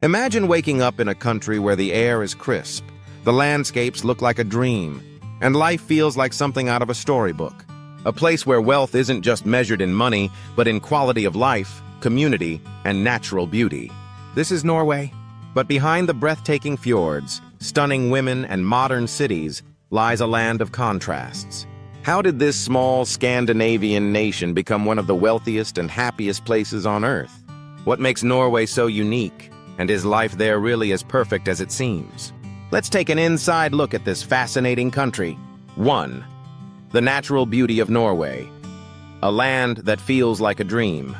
Imagine waking up in a country where the air is crisp, the landscapes look like a dream, and life feels like something out of a storybook. A place where wealth isn't just measured in money, but in quality of life, community, and natural beauty. This is Norway. But behind the breathtaking fjords, stunning women, and modern cities lies a land of contrasts. How did this small Scandinavian nation become one of the wealthiest and happiest places on Earth? What makes Norway so unique? And is life there really as perfect as it seems? Let's take an inside look at this fascinating country. 1. The natural beauty of Norway. A land that feels like a dream.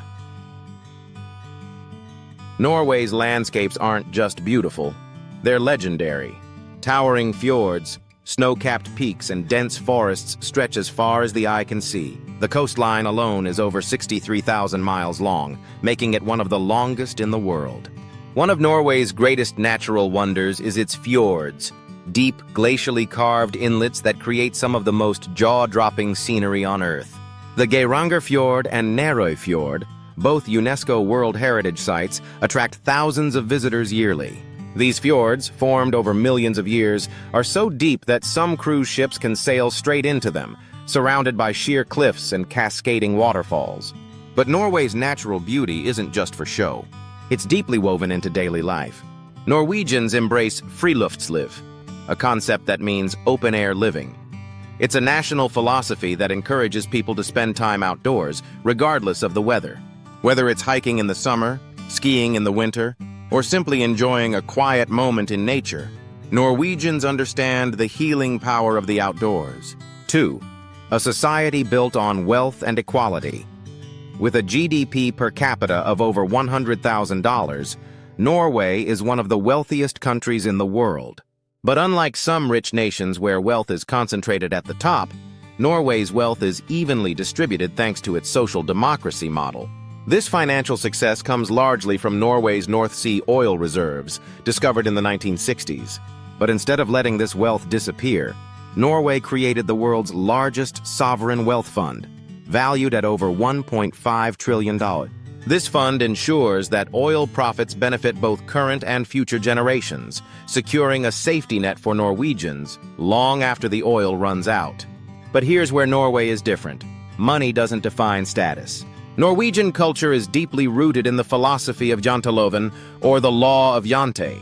Norway's landscapes aren't just beautiful, they're legendary. Towering fjords, snow-capped peaks, and dense forests stretch as far as the eye can see. The coastline alone is over 63,000 miles long, making it one of the longest in the world. One of Norway's greatest natural wonders is its fjords, deep, glacially carved inlets that create some of the most jaw-dropping scenery on Earth. The Geiranger Fjord and Narøy Fjord, both UNESCO World Heritage Sites, attract thousands of visitors yearly. These fjords, formed over millions of years, are so deep that some cruise ships can sail straight into them, surrounded by sheer cliffs and cascading waterfalls. But Norway's natural beauty isn't just for show. It's deeply woven into daily life. Norwegians embrace friluftsliv, a concept that means open-air living. It's a national philosophy that encourages people to spend time outdoors, regardless of the weather. Whether it's hiking in the summer, skiing in the winter, or simply enjoying a quiet moment in nature, Norwegians understand the healing power of the outdoors. 2. A society built on wealth and equality. With a GDP per capita of over $100,000, Norway is one of the wealthiest countries in the world. But unlike some rich nations where wealth is concentrated at the top, Norway's wealth is evenly distributed thanks to its social democracy model. This financial success comes largely from Norway's North Sea oil reserves, discovered in the 1960s. But instead of letting this wealth disappear, Norway created the world's largest sovereign wealth fund, valued at over $1.5 trillion. This fund ensures that oil profits benefit both current and future generations, securing a safety net for Norwegians long after the oil runs out. But here's where Norway is different. Money doesn't define status. Norwegian culture is deeply rooted in the philosophy of janteloven, or the law of Jante.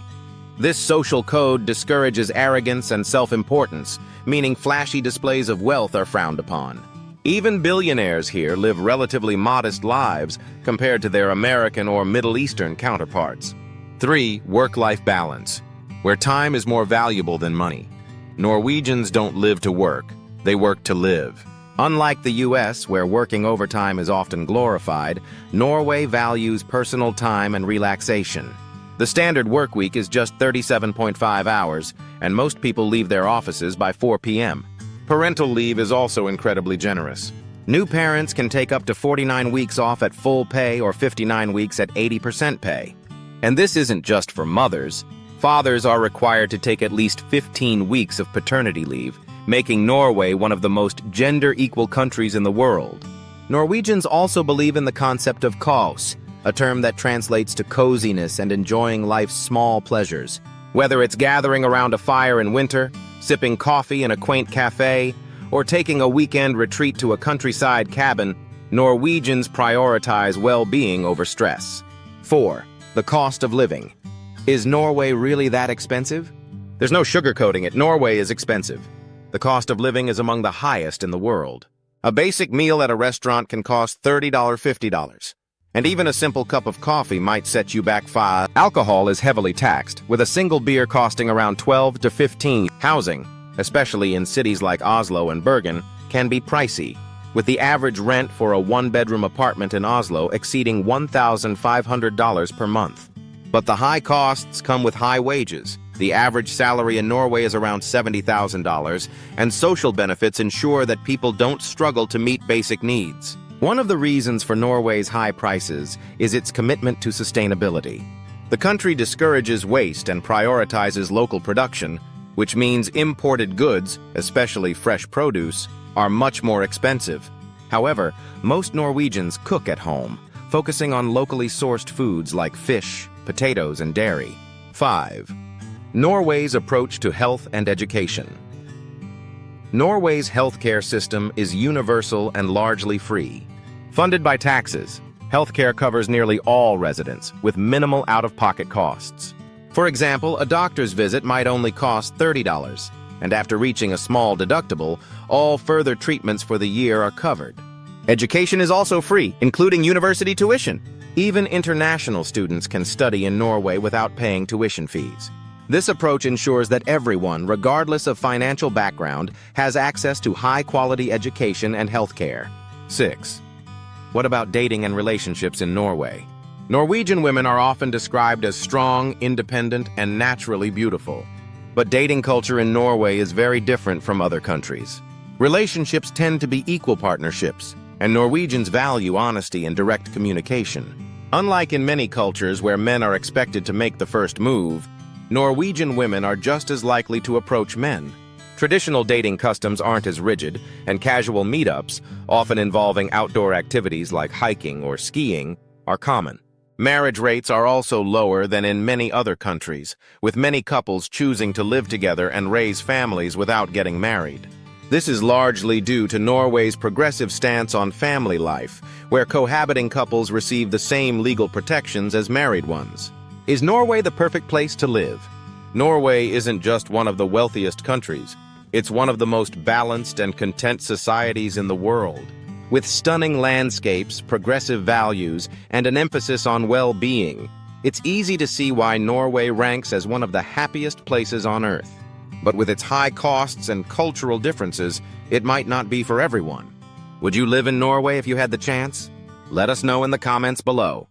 This social code discourages arrogance and self-importance, meaning flashy displays of wealth are frowned upon. Even billionaires here live relatively modest lives compared to their American or Middle Eastern counterparts. 3. Work-life balance, where time is more valuable than money. Norwegians don't live to work, they work to live. Unlike the US, where working overtime is often glorified, Norway values personal time and relaxation. The standard work week is just 37.5 hours, and most people leave their offices by 4 p.m. Parental leave is also incredibly generous. New parents can take up to 49 weeks off at full pay or 59 weeks at 80% pay. And this isn't just for mothers. Fathers are required to take at least 15 weeks of paternity leave, making Norway one of the most gender-equal countries in the world. Norwegians also believe in the concept of kos, a term that translates to coziness and enjoying life's small pleasures. Whether it's gathering around a fire in winter, sipping coffee in a quaint cafe, or taking a weekend retreat to a countryside cabin, Norwegians prioritize well-being over stress. 4. The cost of living. Is Norway really that expensive? There's no sugarcoating it. Norway is expensive. The cost of living is among the highest in the world. A basic meal at a restaurant can cost $30, $50. And even a simple cup of coffee might set you back $5. Alcohol is heavily taxed, with a single beer costing around $12 to $15. Housing, especially in cities like Oslo and Bergen, can be pricey, with the average rent for a one-bedroom apartment in Oslo exceeding $1,500 per month. But the high costs come with high wages. The average salary in Norway is around $70,000, and social benefits ensure that people don't struggle to meet basic needs. One of the reasons for Norway's high prices is its commitment to sustainability. The country discourages waste and prioritizes local production, which means imported goods, especially fresh produce, are much more expensive. However, most Norwegians cook at home, focusing on locally sourced foods like fish, potatoes, and dairy. 5. Norway's approach to health and education. Norway's healthcare system is universal and largely free. Funded by taxes, healthcare covers nearly all residents, with minimal out-of-pocket costs. For example, a doctor's visit might only cost $30, and after reaching a small deductible, all further treatments for the year are covered. Education is also free, including university tuition. Even international students can study in Norway without paying tuition fees. This approach ensures that everyone, regardless of financial background, has access to high-quality education and healthcare. 6. What about dating and relationships in Norway? Norwegian women are often described as strong, independent, and naturally beautiful. But dating culture in Norway is very different from other countries. Relationships tend to be equal partnerships, and Norwegians value honesty and direct communication. Unlike in many cultures where men are expected to make the first move, Norwegian women are just as likely to approach men. Traditional dating customs aren't as rigid, and casual meetups, often involving outdoor activities like hiking or skiing, are common. Marriage rates are also lower than in many other countries, with many couples choosing to live together and raise families without getting married. This is largely due to Norway's progressive stance on family life, where cohabiting couples receive the same legal protections as married ones. Is Norway the perfect place to live? Norway isn't just one of the wealthiest countries. It's one of the most balanced and content societies in the world. With stunning landscapes, progressive values, and an emphasis on well-being, it's easy to see why Norway ranks as one of the happiest places on Earth. But with its high costs and cultural differences, it might not be for everyone. Would you live in Norway if you had the chance? Let us know in the comments below.